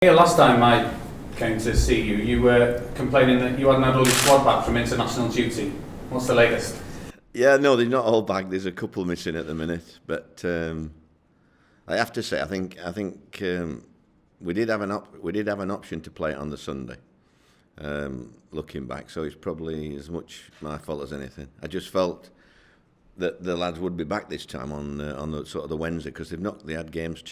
Yeah, last time I came to see you, you were complaining that you hadn't had all your squad back from international duty. What's the latest? Yeah, no, they're not all back. There's a couple missing at the minute, but I have to say, I think we did have an option to play it on the Sunday. Looking back, so it's probably as much my fault as anything. I just felt that the lads would be back this time on the sort of the Wednesday, because they had games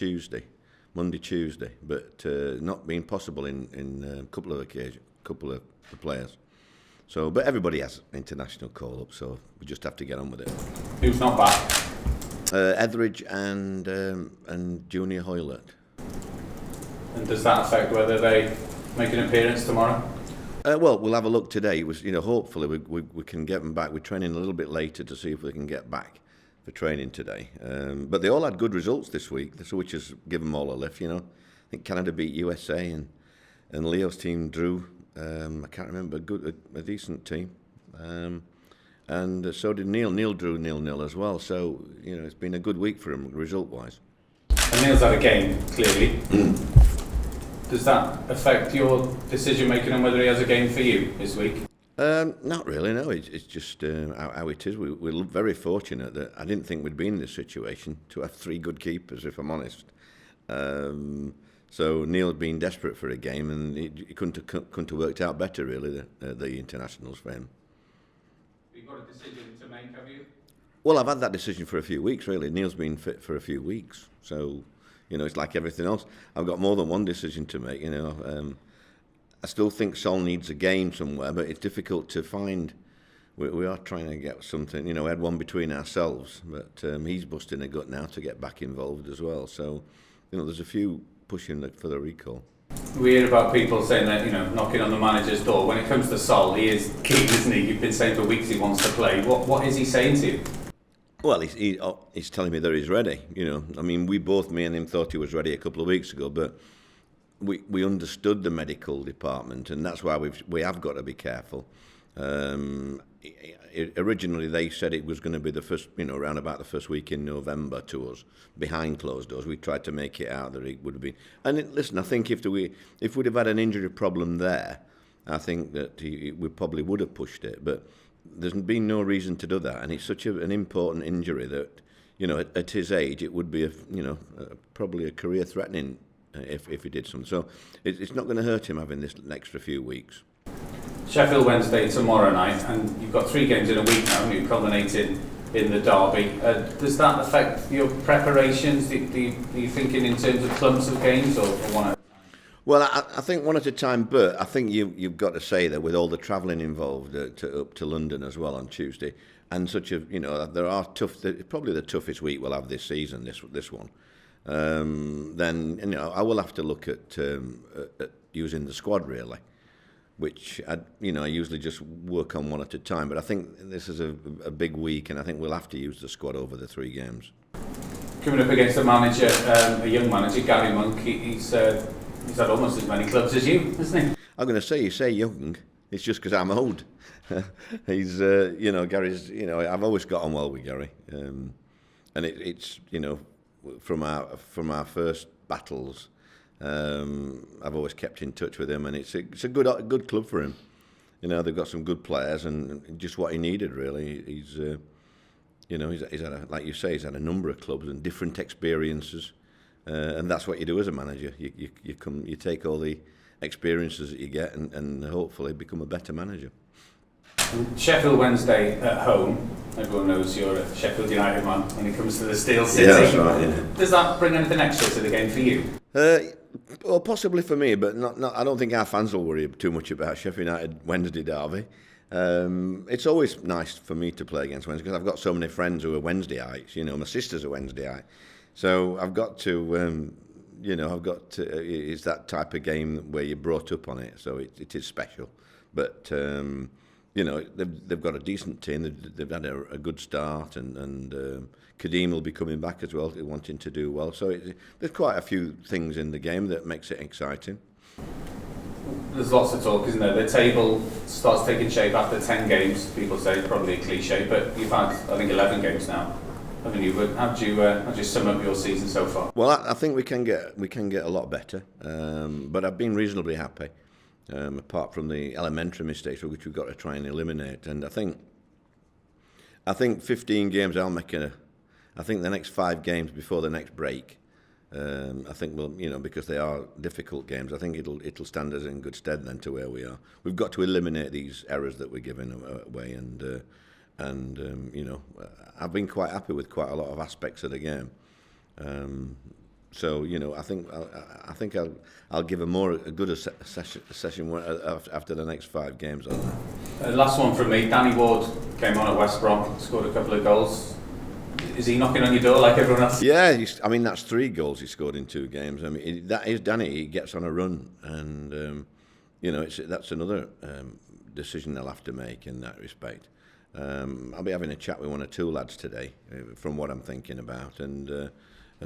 Monday, Tuesday, but not being possible in a couple of occasions, couple of the players. So, but everybody has international call-up, so we just have to get on with it. Who's not back? Etheridge and Junior Hoylett. And does that affect whether they make an appearance tomorrow? Well, we'll have a look today. It was, hopefully we can get them back. We're training a little bit later to see if we can get back for training today. But they all had good results this week, which has given them all a lift. I think Canada beat USA and Leo's team drew. I can't remember, a decent team. And so did Neil. Neil drew 0-0 as well. So, it's been a good week for him, result-wise. And Neil's had a game, clearly. Does that affect your decision-making on whether he has a game for you this week? Not really, no. It's just how it is. We're very fortunate that I didn't think we'd be in this situation, to have three good keepers, if I'm honest. So Neil had been desperate for a game, and it couldn't have worked out better, really, the internationals for him. You've got a decision to make, have you? Well, I've had that decision for a few weeks, really. Neil's been fit for a few weeks, so it's like everything else. I've got more than one decision to make. I still think Sol needs a game somewhere, but it's difficult to find. We are trying to get something. We had one between ourselves, but he's busting a gut now to get back involved as well. So, there's a few pushing for the recall. We hear about people saying that, knocking on the manager's door. When it comes to Sol, he is keen, isn't he? You've been saying for weeks he wants to play. What is he saying to you? Well, he's telling me that he's ready. Me and him thought he was ready a couple of weeks ago, but we understood the medical department, and that's why we have got to be careful. Originally, they said it was going to be the first, around about the first week in November to us, behind closed doors. We tried to make it out that it would have been. And listen, I think if we'd have had an injury problem there, I think that we probably would have pushed it. But there's been no reason to do that, and it's such an important injury that, at his age, it would be probably a career-threatening if he did something. So it's not going to hurt him having this extra few weeks. Sheffield Wednesday tomorrow night, and you've got 3 games in a week now, and you're culminating in the derby. Does that affect your preparations? Are you thinking in terms of clumps of games or one at a time? Well, I think one at a time, but I think you've got to say that with all the travelling involved up to London as well on Tuesday, and there are probably the toughest week we'll have this season, this one. Then I will have to look at using the squad, really, which I usually just work on one at a time. But I think this is a big week, and I think we'll have to use the squad over the 3 games. Coming up against a young manager, Gary Monk. He's had almost as many clubs as you, isn't he? I'm going to say, you say young, it's just because I'm old. He's, Gary's, I've always got on well with Gary. And it's from our first battles, I've always kept in touch with him, and it's a good club for him. They've got some good players, and just what he needed, really. He's had like you say, he's had a number of clubs and different experiences. And that's what you do as a manager. You take all the experiences that you get and hopefully become a better manager. Sheffield Wednesday at home. Everyone knows you're a Sheffield United man when it comes to the Steel City. Yeah, that's right. Yeah. Does that bring anything extra to the game for you? Well, possibly for me, but not. I don't think our fans will worry too much about Sheffield United Wednesday derby. It's always nice for me to play against Wednesday because I've got so many friends who are Wednesdayites. My sister's a Wednesdayite. So I've got to, it's that type of game where you're brought up on it, so it is special. But, they've got a decent team, they've had a good start, and Kadeem will be coming back as well, wanting to do well. So there's quite a few ththings in the game that makes it exciting. There's lots of talk, isn't there? The table starts taking shape after 10 games, people say, probably a cliche, but you've had, I think, 11 games now haven't you? But how do you sum up your season so far? Well, I think we can get a lot better, but I've been reasonably happy, apart from the elementary mistakes which we've got to try and eliminate. And I think 15 games. I think the next 5 games before the next break. I think we'll, because they are difficult games. I think it'll stand us in good stead then to where we are. We've got to eliminate these errors that we're giving away, and I've been quite happy with quite a lot of aspects of the game. So I think I'll give a good session after the next 5 games on that. Last one from me. Danny Ward came on at West Brom, scored a couple of goals. Is he knocking on your door like everyone else? Yeah, that's 3 goals he scored in 2 games. I mean, that is Danny. He gets on a run, and that's another decision they'll have to make in that respect. I'll be having a chat with 1 or 2 lads today, from what I'm thinking about, and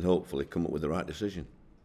hopefully come up with the right decision.